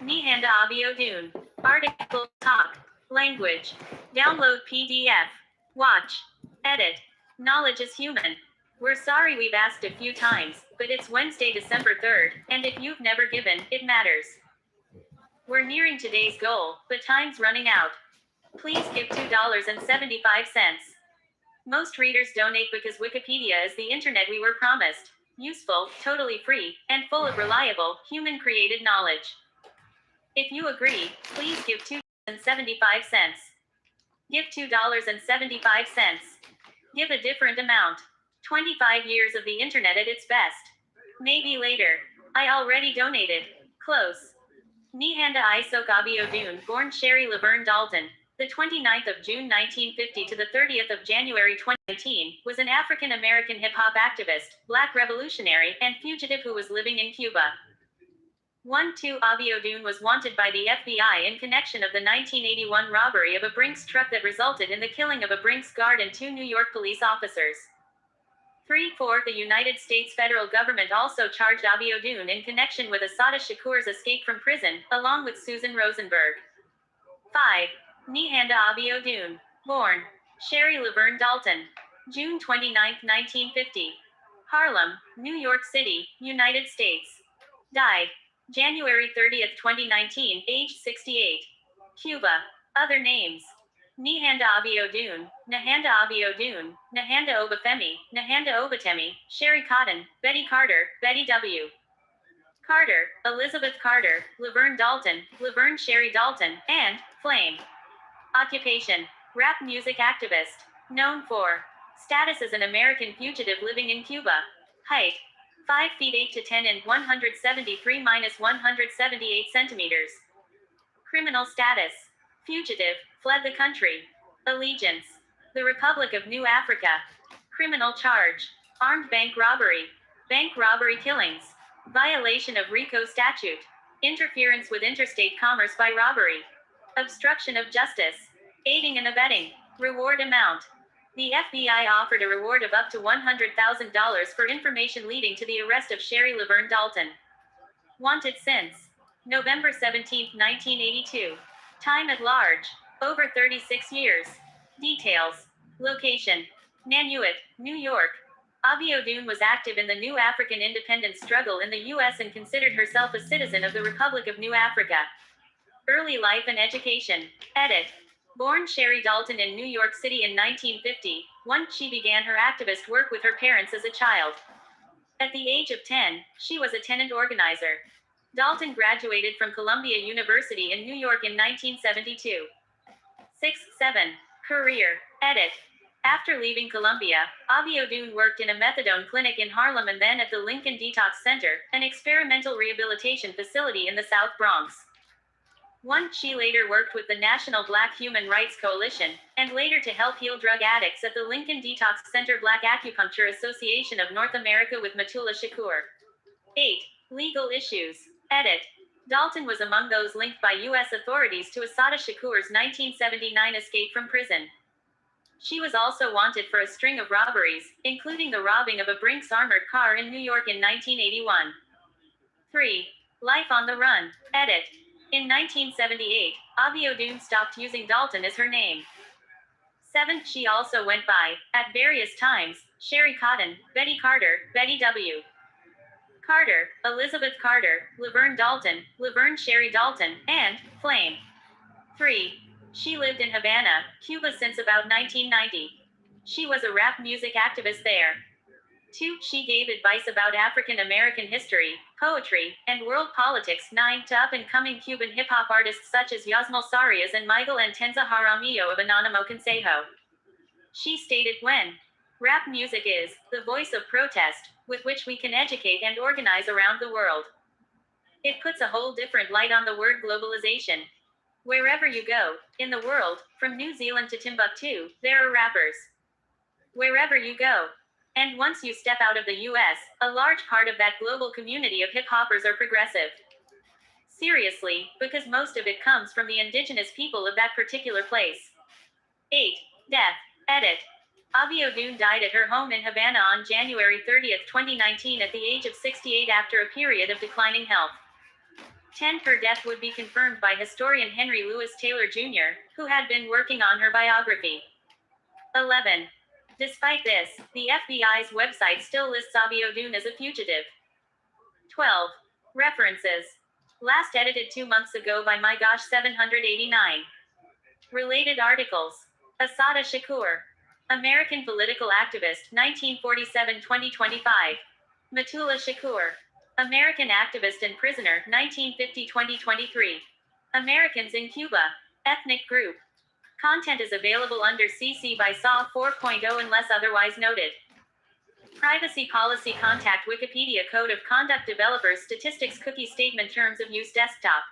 Nehanda Abiodun. Article talk. Language. Download PDF. Watch. Edit. Knowledge is human. We're sorry we've asked a few times, but it's Wednesday, December 3rd, and if you've never given, it matters. We're nearing today's goal, but time's running out. Please give $2.75. Most readers donate because Wikipedia is the internet we were promised. Useful, totally free, and full of reliable, human-created knowledge. If you agree, please give $2.75. Give $2.75. Give a different amount. 25 years of the internet at its best. Maybe later. I already donated. Close. Nehanda Isok Abiodun, born Sherry Laverne Dalton, the 29th of June 1950 to the 30th of January 2019, was an African-American hip-hop activist, black revolutionary, and fugitive who was living in Cuba. 1-2 Abiodun was wanted by the FBI in connection of the 1981 robbery of a Brinks truck that resulted in the killing of a Brinks guard and 2 New York police officers. 3-4 The United States federal government also charged Abiodun in connection with Assata Shakur's escape from prison, along with Susan Rosenberg. 5. Nehanda Abiodun. Born Sherry Laverne Dalton. June 29, 1950. Harlem, New York City, United States. Died January 30, 2019, age 68. Cuba. Other names. Nehanda Abiodun, Nehanda Abiodun, Nehanda Obafemi, Nehanda Obatemi, Sherry Cotton, Betty Carter, Betty W. Carter, Elizabeth Carter, Laverne Dalton, Laverne Sherry Dalton, and Flame. Occupation. Rap music activist. Known for. Status as an American fugitive living in Cuba. Height. 5 feet 8 to 10 and 173-178 centimeters. Criminal status. Fugitive, fled the country. Allegiance. The Republic of New Africa. Criminal charge. Armed bank robbery killings. Violation of RICO statute. Interference with interstate commerce by robbery. Obstruction of justice. Aiding and abetting. Reward amount. The FBI offered a reward of up to $100,000 for information leading to the arrest of Sherry Laverne Dalton. Wanted since November 17, 1982. Time at large. Over 36 years. Details. Location. Nanuet, New York. Abiodun was active in the New African independence struggle in the U.S. and considered herself a citizen of the Republic of New Africa. Early life and education. Edit. Born Sherry Dalton in New York City in 1950, she began her activist work with her parents as a child. At the age of 10, she was a tenant organizer. Dalton graduated from Columbia University in New York in 1972. 6-7. Career. Edit. After leaving Columbia, Abiodun worked in a methadone clinic in Harlem and then at the Lincoln Detox Center, an experimental rehabilitation facility in the South Bronx. She later worked with the National Black Human Rights Coalition, and later to help heal drug addicts at the Lincoln Detox Center Black Acupuncture Association of North America with Matula Shakur. 8. Legal issues. Edit. Dalton was among those linked by U.S. authorities to Assata Shakur's 1979 escape from prison. She was also wanted for a string of robberies, including the robbing of a Brinks armored car in New York in 1981. 3. Life on the run. Edit. In 1978, Abiodun stopped using Dalton as her name. 7. She also went by, at various times, Sherry Cotton, Betty Carter, Betty W. Carter, Elizabeth Carter, Laverne Dalton, Laverne Sherry Dalton, and Flame. 3. She lived in Havana, Cuba since about 1990. She was a rap music activist there. 2. She gave advice about African American history, poetry, and world politics 9 to up-and-coming Cuban hip-hop artists such as Yasmil Sarias and Miguel Entenza Jaramillo of Anonimo Consejo. She stated when rap music is the voice of protest, with which we can educate and organize around the world. It puts a whole different light on the word globalization. Wherever you go, in the world, from New Zealand to Timbuktu, there are rappers. Wherever you go. And once you step out of the US, a large part of that global community of hip-hoppers are progressive. Seriously, because most of it comes from the indigenous people of that particular place. 8. Death. Edit. Abiodun died at her home in Havana on January 30, 2019 at the age of 68 after a period of declining health. 10. Her death would be confirmed by historian Henry Louis Taylor Jr., who had been working on her biography. 11. Despite this, the FBI's website still lists Abiodun as a fugitive. 12. References. Last edited 2 months ago by MyGosh789. Related articles. Asada Shakur. American political activist, 1947-2025. Matula Shakur. American activist and prisoner, 1950-2023. Americans in Cuba. Ethnic group. Content is available under CC by SAW 4.0 unless otherwise noted. Privacy policy. Contact Wikipedia Code of Conduct Developers Statistics Cookie Statement Terms of Use Desktop.